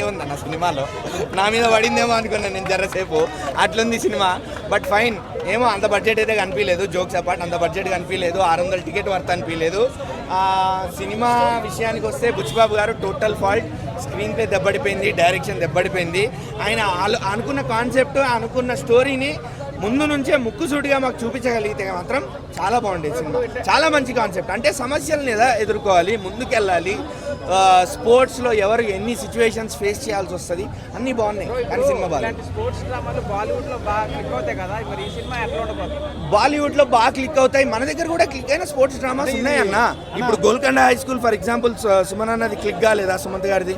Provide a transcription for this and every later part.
పడినట్టే ఉంది అన్న సినిమాలో. నా మీద పడిందేమో అనుకున్నాను నేను జరసేపు, అట్లుంది సినిమా. బట్ ఫైన్, ఏమో అంత బడ్జెట్ అయితే కనిపించలేదు. జోక్స్ అపార్ట్ అంత బడ్జెట్ కనిపించలేదు. 600 టికెట్ వర్త్ అనిపించలేదు. సినిమా విషయానికి వస్తే బుచ్చిబాబు గారు టోటల్ ఫాల్ట్. స్క్రీన్ ప్లే దెబ్బడిపోయింది, డైరెక్షన్ దెబ్బడిపోయింది. ఆయన అనుకున్న కాన్సెప్ట్, అనుకున్న స్టోరీని ముందు నుంచే ముక్కుసూటిగా మాకు చూపించగలిగితే మాత్రం చాలా బాగుండేది సినిమా. చాలా మంచి కాన్సెప్ట్. అంటే సమస్యలను ఎలా ఎదుర్కోవాలి, ముందుకెళ్ళాలి, స్పోర్ట్స్లో ఎవరు ఎన్ని సిచ్యువేషన్స్ ఫేస్ చేయాల్సి వస్తుంది, అన్నీ బాగున్నాయి. కానీ సినిమా బాగుంది. బాలీవుడ్లో బాగా క్లిక్ అవుతాయి, మన దగ్గర కూడా క్లిక్ అయిన స్పోర్ట్స్ డ్రామాస్ ఉన్నాయన్న. ఇప్పుడు Golconda high school for example, Suman అన్నది క్లిక్ కాలేదా సుమంత్ గారిది?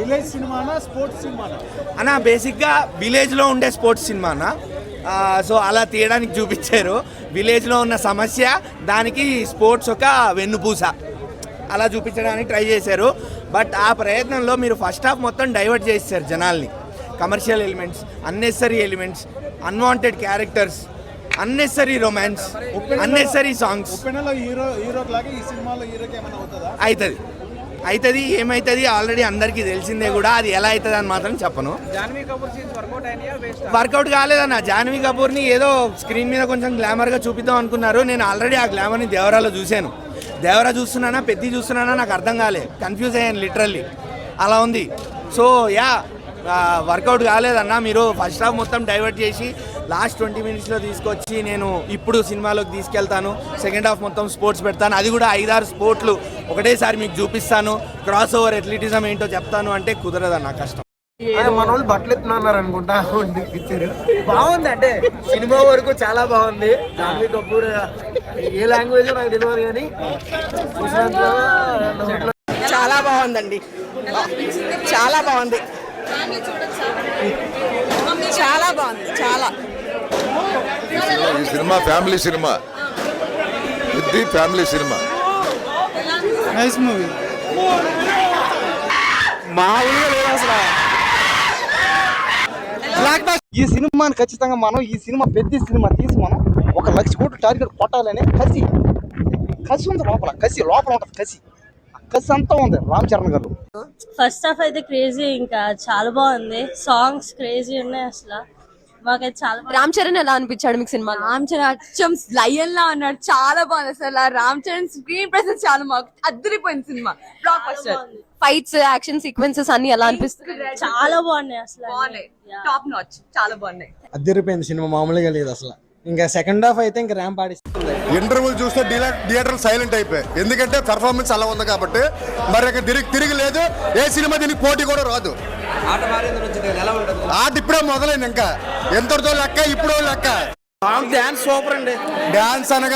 విలేజ్ సినిమా స్పోర్ట్స్ సినిమా అన్న, బేసిక్గా విలేజ్లో ఉండే స్పోర్ట్స్ సినిమా అన్న. సో అలా తీయడానికి చూపించారు. విలేజ్లో ఉన్న సమస్య, దానికి స్పోర్ట్స్ ఒక వెన్నుపూస, అలా చూపించడానికి ట్రై చేశారు. బట్ ఆ ప్రయత్నంలో మీరు ఫస్ట్ హాఫ్ మొత్తం డైవర్ట్ చేస్తారు జనాల్ని. Commercial elements, unnecessary elements, unwanted characters, unnecessary romance, unnecessary songs. అవుతుంది ఏమవుతుంది ఆల్రెడీ అందరికీ తెలిసిందే కూడా. అది ఎలా అవుతుంది అని మాత్రం చెప్పను. వర్కౌట్ కాలేదన్న. జాన్వీ కపూర్ని ఏదో స్క్రీన్ మీద కొంచెం గ్లామర్గా చూపిద్దాం అనుకున్నారు. నేను ఆల్రెడీ ఆ గ్లామర్ని దేవరాలో చూశాను. దేవరా చూస్తున్నానా పెద్ది చూస్తున్నానా నాకు అర్థం కాలే, కన్ఫ్యూజ్ అయ్యాను లిటరల్లీ. అలా ఉంది. సో వర్కౌట్ కాలేదన్న. మీరు ఫస్ట్ హాఫ్ మొత్తం డైవర్ట్ చేసి లాస్ట్ 20 మినిట్స్లో తీసుకొచ్చి నేను ఇప్పుడు సినిమాలోకి తీసుకెళ్తాను, సెకండ్ హాఫ్ మొత్తం స్పోర్ట్స్ పెడతాను, అది కూడా 5-6 స్పోర్ట్లు ఒకటేసారి మీకు చూపిస్తాను, క్రాస్ ఓవర్ అథ్లెటిజం ఏంటో చెప్తాను అంటే కుదరదన్న, కష్టం. మన వాళ్ళు బట్టలు ఎత్తున్నారు అనుకుంటా పిక్చర్ బాగుంది. అంటే సినిమా వరకు చాలా బాగుంది. జాన్వీ కపూర్ ఏ లాంగ్వేజ్ నాకు తెలియదు కానీ చాలా బాగుందండి. చాలా బాగుంది. చాలా బాగుంది. చాలా ఈ సినిమా ఫ్యామిలీ సినిమా, ఇది ఫ్యామిలీ సినిమా. Nice movie. మామూలుగా లేదు అసలు. ఈ సినిమాని ఖచ్చితంగా మనం ఈ సినిమా పెద్ద సినిమా తీసి మనం 1 లక్ష కోట్లు టార్గెట్ కొట్టాలనే కసి ఉంది లోపల. లోపల ఉంటుంది కసి అంతా ఉంది రామ్ చరణ్ గారు. ఫస్ట్ హాఫ్ అయితే క్రేజీ, ఇంకా చాలా బాగుంది. సాంగ్స్ క్రేజీ ఉన్నాయి అసలు. మాకైతే చాలా రామ్ చరణ్ ఎలా అనిపించాడు మీకు సినిమా? రామ్ చరణ్ అచ్చం లయన్ లా ఉన్నాడు. చాలా బాగుంది అసలు. రామ్ చరణ్ స్క్రీన్ ప్రెసెన్స్ చాలా మాకు అద్దరిపోయింది సినిమా. Blockbuster. Fights, action sequences అన్ని ఎలా అనిపిస్తుంది? చాలా బాగున్నాయి అసలు. Top notch. చాలా బాగున్నాయి. అద్దరిపోయింది సినిమా, మామూలుగా లేదు అసలు. ఇంకా సెకండ్ హాఫ్ అయితే ఇంకా ర్యాంప్ ఆడిస్తుంది. ఇంటర్వ్యూ చూస్తే థియేటర్ సైలెంట్ అయిపోయి, ఎందుకంటే పెర్ఫార్మెన్స్ అలా ఉంది కాబట్టి. మరి తిరిగి లేదు. ఏ సినిమా దీనికి పోటీ కూడా రాదు. ఆట ఇప్పుడే మొదలైంది. ఇంకా ఎంతటితో లెక్క, ఇప్పుడో లెక్క. డాన్స్ సూపర్ అండి. డాన్స్ అనగా